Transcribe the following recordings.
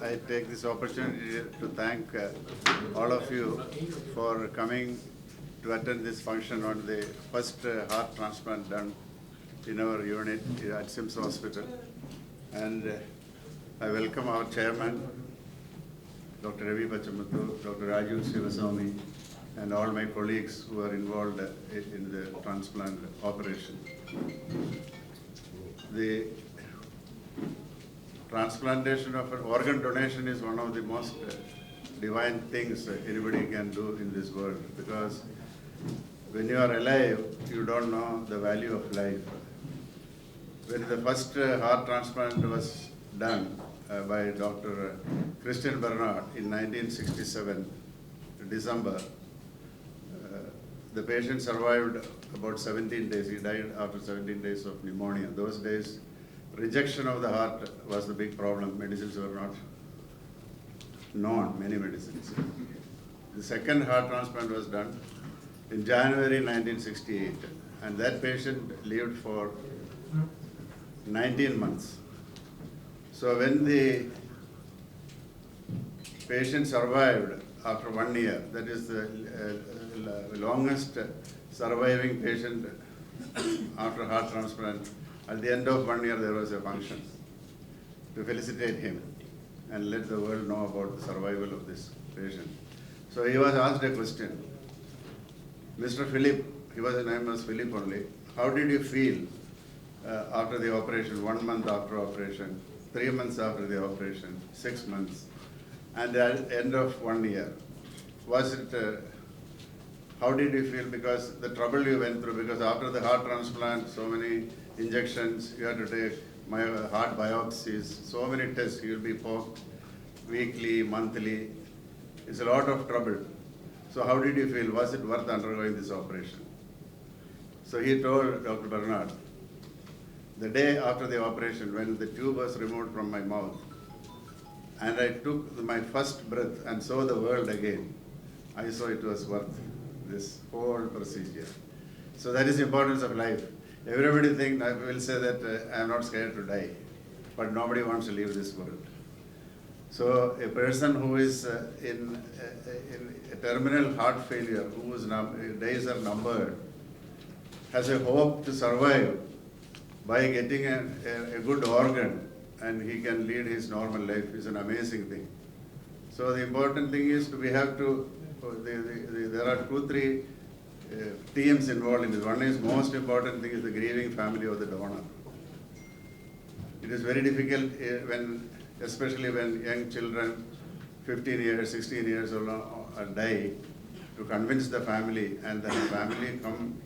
I take this opportunity to thank all of you for coming to attend this function on the first heart transplant done in our unit at SIMS Hospital. And I welcome our chairman, Dr. Ravi Pachamuthu, Dr. Raju Sivaswamy, and all my colleagues who are involved in the transplant operation. The transplantation of an organ donation is one of the most divine things anybody can do in this world, because when you are alive, you don't know the value of life. When the first heart transplant was done by Dr. Christian Bernard in 1967, December, the patient survived about 17 days. He died after 17 days of pneumonia. Those days, rejection of the heart was the big problem. Medicines were not known, many medicines. The second heart transplant was done in January 1968, and that patient lived for 19 months. So when the patient survived after 1 year, that is the longest surviving patient after heart transplant, at the end of 1 year there was a function to felicitate him and let the world know about the survival of this patient. So he was asked a question. Mr. Philip, his name was Philip only, how did you feel after the operation, 1 month after operation, 3 months after the operation, 6 months, and at the end of 1 year? Was it, how did you feel? Because the trouble you went through, because after the heart transplant, so many injections, you have to take heart biopsies, so many tests, you will be poked weekly, monthly. It's a lot of trouble. So how did you feel? Was it worth undergoing this operation? So he told Dr. Bernard, the day after the operation, when the tube was removed from my mouth, and I took my first breath and saw the world again, I saw it was worth this whole procedure. So that is the importance of life. Everybody will say that I am not scared to die, but nobody wants to leave this world. So a person who is in a terminal heart failure, whose days are numbered, has a hope to survive by getting a good organ, and he can lead his normal life, is an amazing thing. So the important thing is we have to, there are 2-3 teams involved in this. One is, most important thing is the grieving family of the donor. It is very difficult especially when young children, 15 years, 16 years old, die, to convince the family, and the family come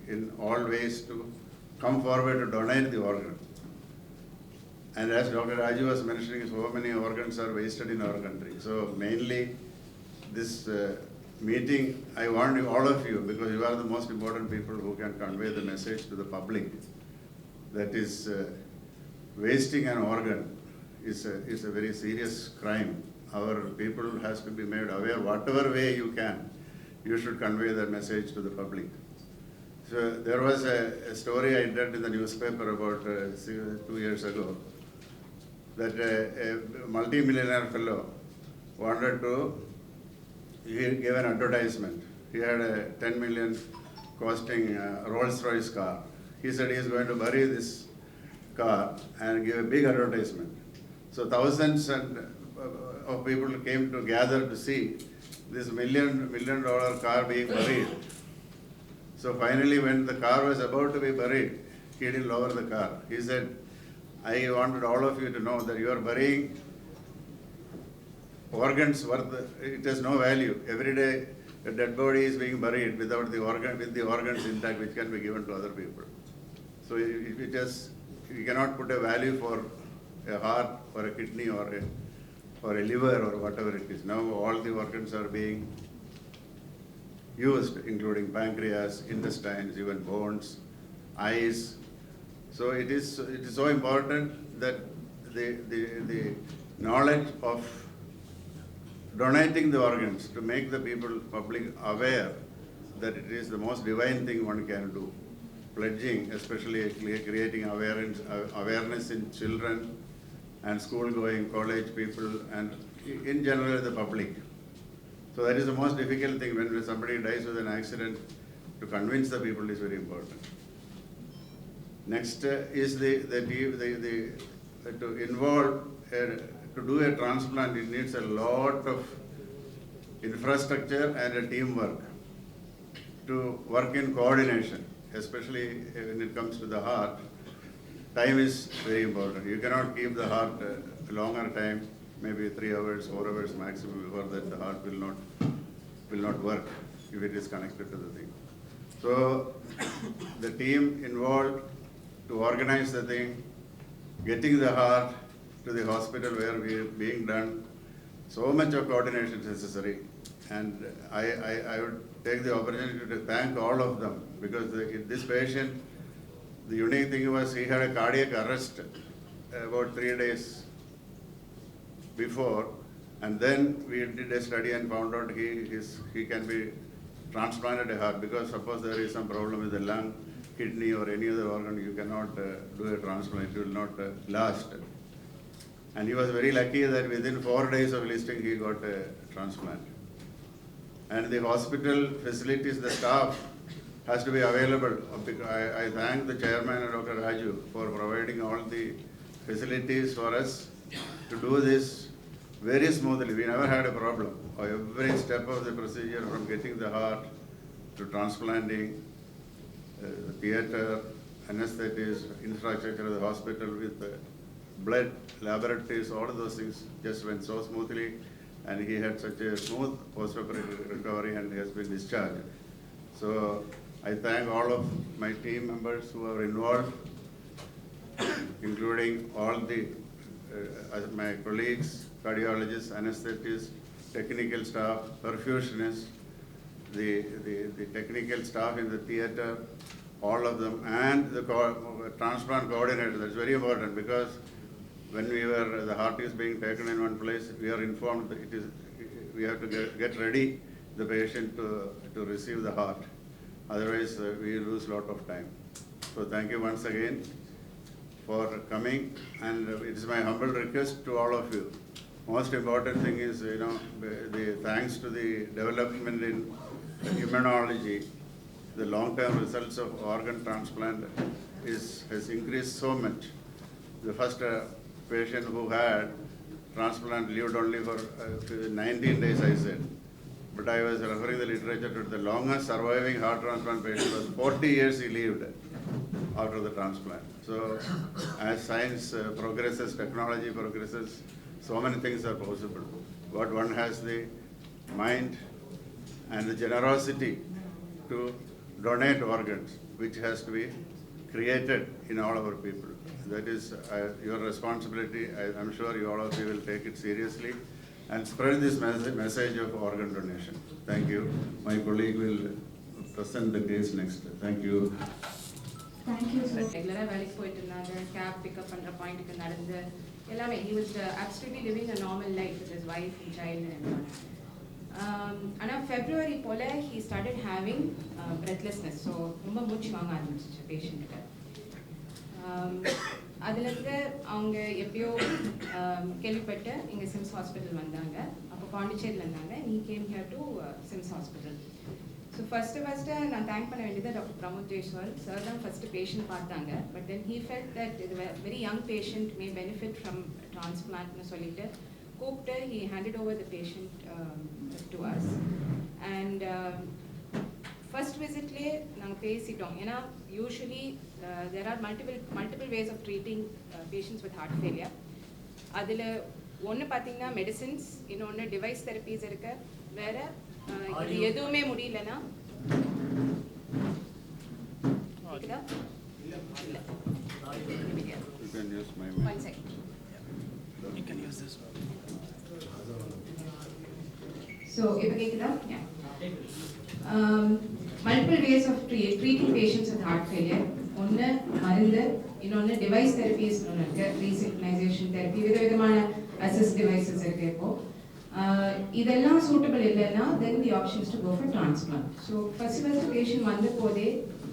in all ways to come forward to donate the organ. And as Dr. Raju was mentioning, so many organs are wasted in our country. So mainly this meeting, I want you, all of you, because you are the most important people who can convey the message to the public, that is wasting an organ is a very serious crime. Our people has to be made aware, whatever way you can, you should convey that message to the public. So there was a story I read in the newspaper about 2 years ago, that a multi-millionaire fellow wanted to, he gave an advertisement. He had a 10 million costing Rolls-Royce car. He said he is going to bury this car and give a big advertisement. So thousands of people came to gather to see this million dollar car being buried. So finally, when the car was about to be buried, he didn't lower the car. He said, I wanted all of you to know that you are burying organs worth, it has no value. Every day a dead body is being buried without the organ, with the organs intact, which can be given to other people. So you cannot put a value for a heart or a kidney or a liver or whatever it is. Now all the organs are being used, including pancreas, intestines, even bones, eyes. So it is so important that the knowledge of donating the organs to make the people, public, aware that it is the most divine thing one can do. Pledging, especially creating awareness in children and school-going college people, and in general the public. So that is the most difficult thing when somebody dies with an accident. To convince the people is very important. Next is to involve, to do a transplant, it needs a lot of infrastructure and a teamwork to work in coordination, especially when it comes to the heart. Time is very important. You cannot keep the heart a longer time, maybe 3 hours, 4 hours maximum, before that the heart will not work if it is connected to the thing. So the team involved to organize the thing, getting the heart to the hospital where we are being done, so much of coordination is necessary. And I would take the opportunity to thank all of them, because this patient, the unique thing was he had a cardiac arrest about 3 days before, and then we did a study and found out he can be transplanted a heart, because suppose there is some problem with the lung, kidney or any other organ, you cannot do a transplant, it will not last. And he was very lucky that within 4 days of listing he got a transplant. And the hospital facilities, the staff has to be available. I thank the chairman and Dr. Raju for providing all the facilities for us to do this very smoothly. We never had a problem. Every step of the procedure, from getting the heart to transplanting, theatre, anesthetists, infrastructure of the hospital with blood, laboratories, all of those things just went so smoothly, and he had such a smooth post-operative recovery and he has been discharged. So I thank all of my team members who are involved, including all the my colleagues, cardiologists, anesthetists, technical staff, perfusionists, the technical staff in the theatre, all of them, and the transplant coordinator. That's very important, because when the heart is being taken in one place, we are informed that we have to get ready the patient to receive the heart. Otherwise, we lose a lot of time. So thank you once again for coming, and it is my humble request to all of you. Most important thing is, the thanks to the development in immunology, the long-term results of organ transplant has increased so much. The first patient who had transplant lived only for 19 days, I said. But I was referring the literature to the longest surviving heart transplant patient was 40 years he lived after the transplant. So as science progresses, technology progresses, so many things are possible. But one has the mind and the generosity to donate organs, which has to be created in all our people. That is your responsibility. I'm sure all of you will take it seriously and spread this message of organ donation. Thank you. My colleague will present the case next. Thank you. Thank you, sir. Regular cab pickup and point. He was absolutely living a normal life with his wife and child and everyone. And February he started having breathlessness. So, patient. அதிலிருந்து அவங்க எப்படியோ கேள்விப்பட்டு இங்கே Sims hospital வந்தாங்க. அப்போ பாண்டிச்சேரியில் இருந்தாங்க. He came here to SIMS hospital. So first நான் தேங்க் பண்ண வேண்டியது டாக்டர் பிரமோத் ஜெய்ஸ்வால் சார் தான் ஃபர்ஸ்ட் பேஷண்ட் பார்த்தாங்க. But then he felt that இது very young patient may benefit from transplantனு சொல்லிட்டு கூப்பிட்டு he handed over the patient to us. And first visitலே நாங்கள் பேசிட்டோம். ஏன்னா usually there are multiple ways of treating patients with heart failure. அதில் ஒன்று பார்த்தீங்கன்னா medicines, இன்னொன்று டிவைஸ் தெரப்பீஸ் இருக்கு. வேற இது எதுவுமே முடியலன்னா One second. You can use this one. So, இப்போ கேக்குதா? Yeah. Multiple ways of treating patients with heart failure. ஒன்று மருந்து, இன்னொன்று டிவைஸ் தெரப்பீஸ் இருக்கு, ரீசிக்னைசேஷன் தெரப்பி, விதவிதமான அசிஸ்ட் டிவைசஸ் இருக்கு. இப்போ இதெல்லாம் சூட்டபிள் இல்லைன்னா then the option is to go for transplant. So first patient வந்த போதே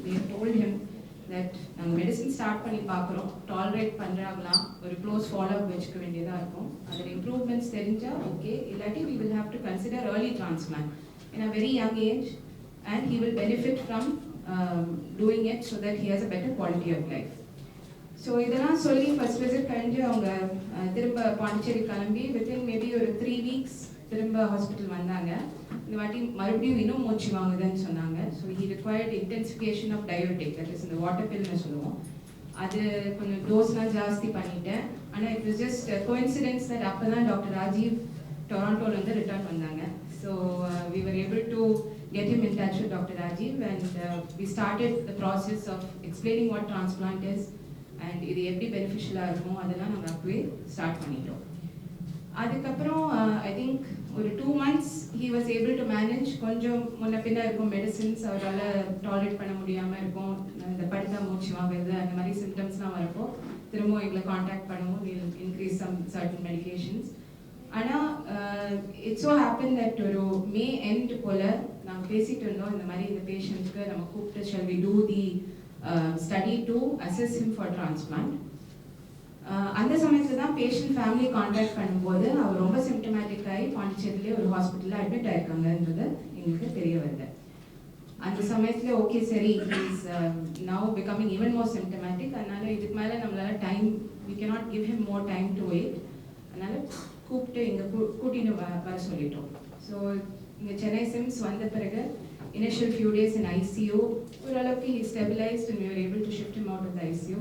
we told him that நாங்கள் மெடிசன் ஸ்டார்ட் பண்ணி பார்க்குறோம், டாலரேட் பண்ணுறாங்களா, ஒரு க்ளோஸ் ஃபாலோஅப் வச்சுக்க வேண்டியதாக இருக்கும். அதில் இம்ப்ரூவ்மெண்ட்ஸ் தெரிஞ்சால் ஓகே, இல்லாட்டி we will have to consider early transplant in a very young age and he will benefit from doing it so that he has a better quality of life. So இதெல்லாம் சொல்லி first visit கழிஞ்சு அவங்க திரும்ப பாண்டிச்சேரி கிளம்பி within maybe ஒரு 3 weeks திரும்ப hospital வந்தாங்க. இந்த வாட்டி மறுபடியும் இன்னும் மூச்சு வாங்குதுன்னு சொன்னாங்க. So he required intensification of diuretic, that is இந்த வாட்டர் பில்னு சொல்லுவோம். அது கொஞ்சம் டோஸ்லாம் ஜாஸ்தி பண்ணிட்டேன். ஆனால் it was just coincidence that அப்போ தான் டாக்டர் ராஜீவ் டொராண்டோலேருந்து ரிட்டர்ன் வந்தாங்க. So we were able to get him in touch with Dr. Rajiv and we started the process of explaining what transplant is and இது எப்படி பெனிஃபிஷியலாக இருக்கும் அதெல்லாம் நாங்கள் அப்பவே ஸ்டார்ட் பண்ணிட்டோம். அதுக்கப்புறம் ஐ திங்க் ஒரு 2 months he was able to manage. கொஞ்சம் முன்ன பின்ன இருக்கும் மெடிசின்ஸ் அவரால் டாலரேட் பண்ண முடியாமல் இருக்கும், இந்த படுத்தா மூச்சு வாங்குறது அந்த மாதிரி சிம்டம்ஸ்லாம் வரப்போ திரும்பவும் எங்களை காண்டாக்ட் பண்ணுவோம், we'll increase some certain medications. ஆனால் இட் ஸோ ஹேப்பன் தட் ஒரு மே எண்ட் போல் நாங்கள் பேசிகிட்டு இருந்தோம், இந்த மாதிரி இந்த பேஷண்ட்க்கு நம்ம கூப்பிட்டு shall we do the study to assess him for transplant. அந்த சமயத்தில் தான் பேஷண்ட் ஃபேமிலி கான்டாக்ட் பண்ணும்போது அவர் ரொம்ப சிம்டமேட்டிக் ஆகி பாண்டிச்சேரியிலே ஒரு ஹாஸ்பிட்டலில் அட்மிட் ஆயிருக்காங்கன்றது எங்களுக்கு தெரிய வருது. அந்த சமயத்தில் ஓகே சரி, is now becoming even more symptomatic, அதனால இதுக்கு மேலே நம்மளால time we cannot give him more time to wait, அதனால கூப்பிட்டு இங்கே கூட்டின்னு வர சொல்லிட்டோம். ஸோ இங்கே சென்னை சிம்ஸ் வந்த பிறகு initial few days in ICU ஓரளவுக்கு he stabilized and we were able to shift him out of the ICU.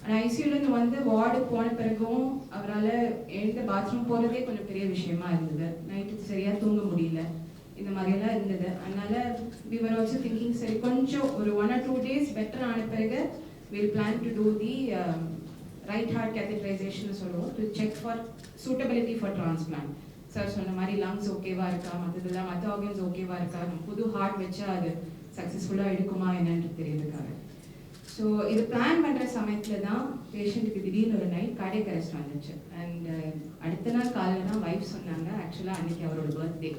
ஆனால் ஐசியூலேருந்து வந்து வார்டுக்கு போன பிறகும் அவரால் எழுந்த பாத்ரூம் போகிறதே கொஞ்சம் பெரிய விஷயமா இருந்தது. நைட்டு சரியாக தூங்க முடியல, இந்த மாதிரியெல்லாம் இருந்தது. அதனால we were also thinking சரி கொஞ்சம் ஒரு 1 or 2 days பெட்டர் ஆன பிறகு we'll plan to do the right heart catheterization சொல்லுவோம், to check for suitability for transplant. Sir சொன்ன மாதிரி லங்ஸ் ஓகேவா இருக்கா, மற்றதெல்லாம் மற்ற ஆர்கன்ஸ் ஓகேவா இருக்கா, புது ஹார்ட் வச்சா அது சக்ஸஸ்ஃபுல்லாக எடுக்குமா என்னன்னு தெரியறதுக்காக. ஸோ இது பிளான் பண்ணுற சமயத்தில் தான் பேஷண்ட்டுக்கு திடீர்னு ஒரு நைட் கார்டியக் அரெஸ்ட் வந்துச்சு. அண்ட் அடுத்த நாள் காலையில் தான் வைஃப் சொன்னாங்க, ஆக்சுவலாக அன்றைக்கி அவரோட பர்த்டே.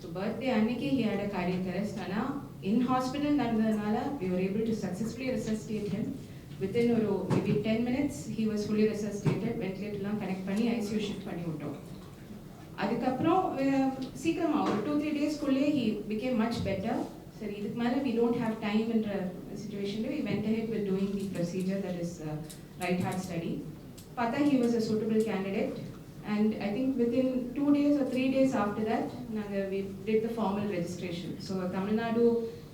ஸோ பர்த்டே அன்னைக்கு he had a cardiac arrest. ஆனால் இன் ஹாஸ்பிட்டல் நடந்ததுனால we were able to successfully resuscitate him. Within ஒரு maybe 10 minutes he was fully resuscitated. வென்டிலேட்டர்லாம் கனெக்ட் பண்ணி ஐசியூ ஷிஃப்ட் பண்ணி விட்டோம். அதுக்கப்புறம் சீக்கிரமாக ஒரு 2-3 daysக்குள்ளே he became much better. சரி இதுக்கு மேலே we don't have time என்ற சிச்சுவேஷனில் we went ahead with doing the procedure, that is right heart study. பார்த்தா he was a suitable candidate and I think within 2 days or 3 days after that we did the formal registration. So Tamil Nadu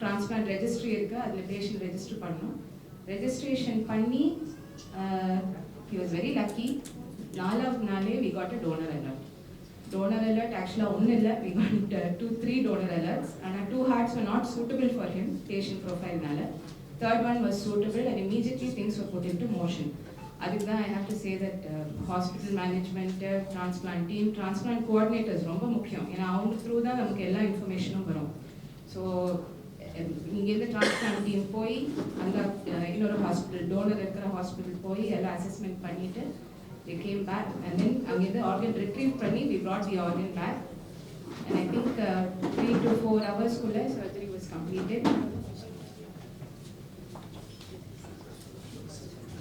transplant registry இருக்கு, அதில் patient register பண்ணோம். Registration பண்ணி he was very lucky. 4வது நாளே we got a donor alert. Donor alert actually ஒன்றும் இல்லை, we got 2-3 donor alerts and 2 hearts were not suitable for him patient profile-னால. 3rd one was suitable and immediately things were put into motion. அதுக்கு தான் I have to say that hospital management, transplant team, transplant coordinators ரொம்ப முக்கியம். ஏன்னா அவங்க through தான் நமக்கு எல்லா இன்ஃபர்மேஷனும் வரும். ஸோ இங்கேருந்து transplant team போய் அந்த இன்னொரு ஹாஸ்பிட்டல் டோனர் இருக்கிற ஹாஸ்பிட்டல் போய் எல்லாம் அசஸ்மெண்ட் பண்ணிவிட்டு they came back and then again the organ retrieve panni we brought the organ back and I think 3 to 4 hours kulla surgery was completed.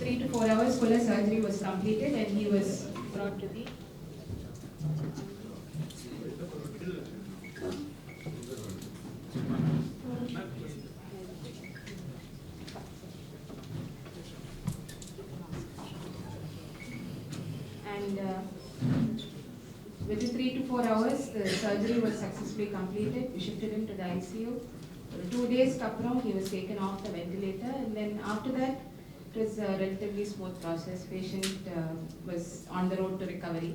3 to 4 hours kulla surgery was completed and he was brought to the and within 3 to 4 hours the surgery was successfully completed. We shifted him to the ICU. 2 days kapram he was taken off the ventilator and then after that it was a relatively smooth process. Patient was on the road to recovery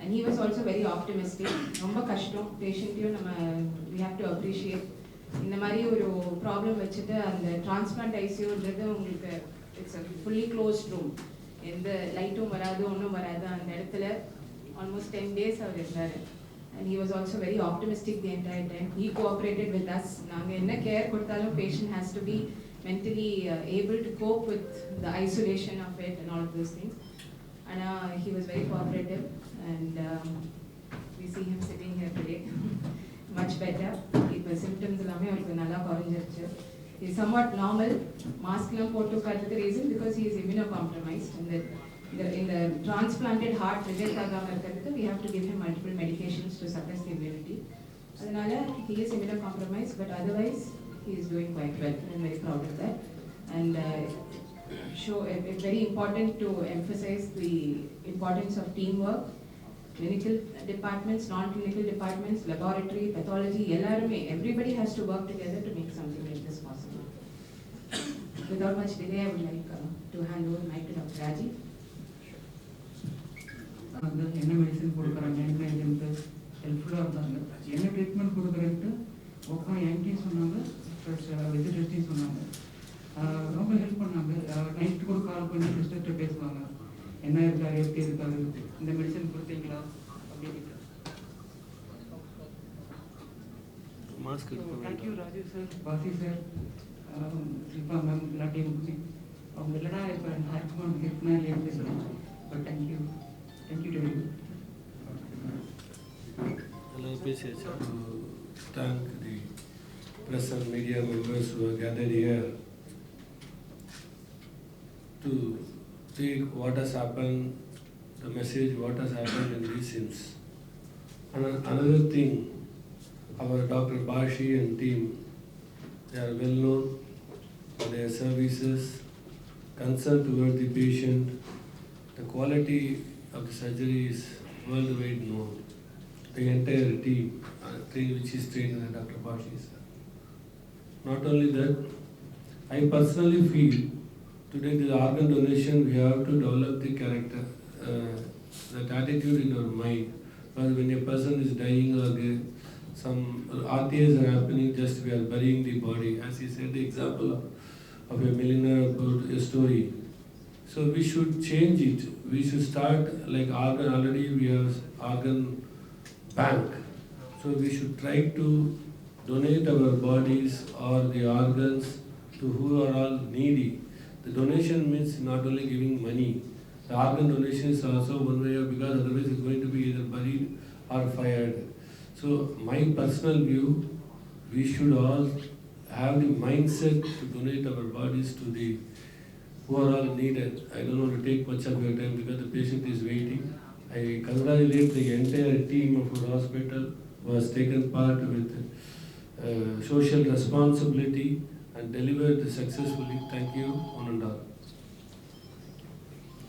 and he was also very optimistic. Romba kashtam patient you we have to appreciate இந்த மாதிரி ஒரு problem வச்சுட்டு அந்த transplant ஐசியூன்றது உங்களுக்கு it's a fully closed room, எந்த லைட்டும் வராது ஒன்றும் வராது. அந்த இடத்துல almost 10 days அவர் இருந்தார் and he was also very optimistic the entire time. He cooperated with us. நாங்கள் என்ன கேர் கொடுத்தாலும் patient has to be mentally able to cope with the isolation of it and all of those things. And he was very cooperative and we see him sitting here today much better. இப்போ symptoms எல்லாமே அவருக்கு நல்லா குறைஞ்சிருச்சு. He's somewhat normal. Mask photo the reason because he is immunocompromised. And in the transplanted heart, we have to give him multiple medications to suppress the immunity. He is immunocompromised, but otherwise he is doing quite well. I'm very proud of that. And it's very important to emphasize the importance of teamwork. Clinical departments, non-clinical departments, laboratory, pathology, everybody has to work together to make something like this possible. Without much delay, I would like to hand over the mic to Dr. Raji. என்ன medicine கொடுக்குறாங்க, என்ன இதுன்ட்டு ஹெல்ப்ஃபுல்லாக இருந்தாங்க. என்ன treatment கொடுக்குறேன்ட்டு ஒப்பா என்கிட்டையும் சொன்னாங்க, plus விசிட்டர்ஸ்டையும் சொன்னாங்க. ரொம்ப ஹெல்ப் பண்ணாங்க. நைட்டு கூட கால் பண்ணி சிஸ்டர்கிட்ட பேசுவாங்க, என்ன இருக்காரு, எப்படி இருக்காரு, இந்த மெடிசன் கொடுத்தீங்களா அப்படின்ட்டு. தேங்க்யூ ராஜீவ் சார், பாசி சார், ஷில்பா மேம், எல்லா டீமுக்குமே. அவங்க இல்லைனா இப்போ ஹேக்மான் ஹெல்ப்னா இல்லையா பேசுகிறேன். But thank you to you. Thank the press and media members who are gathered here to take what has happened, the message what has happened in these SIMS. Another thing, our Dr. Bashi and team, they are well known for their services, concern towards the patient, the quality of the surgery is worldwide known. The entire team, which is trained in Dr. Bashi sir. Not only that, I personally feel today the organ donation we have to develop the character, that attitude in our mind. Because when a person is dying or some RTAs are happening, just we are burying the body. As he said, the example of a millionaire about a story. So we should change it. We should start like organ. Already we have organ bank. So we should try to donate our bodies or the organs to who are all needy. The donation means not only giving money. The organ donation is also one way, because otherwise it's going to be either buried or fired. So my personal view, we should all have the mindset to donate our bodies to the who are all needed. I don't want to take much of your time because the patient is waiting. I congratulate the entire team of our hospital who has taken part with social responsibility and delivered successfully. Thank you, one and all.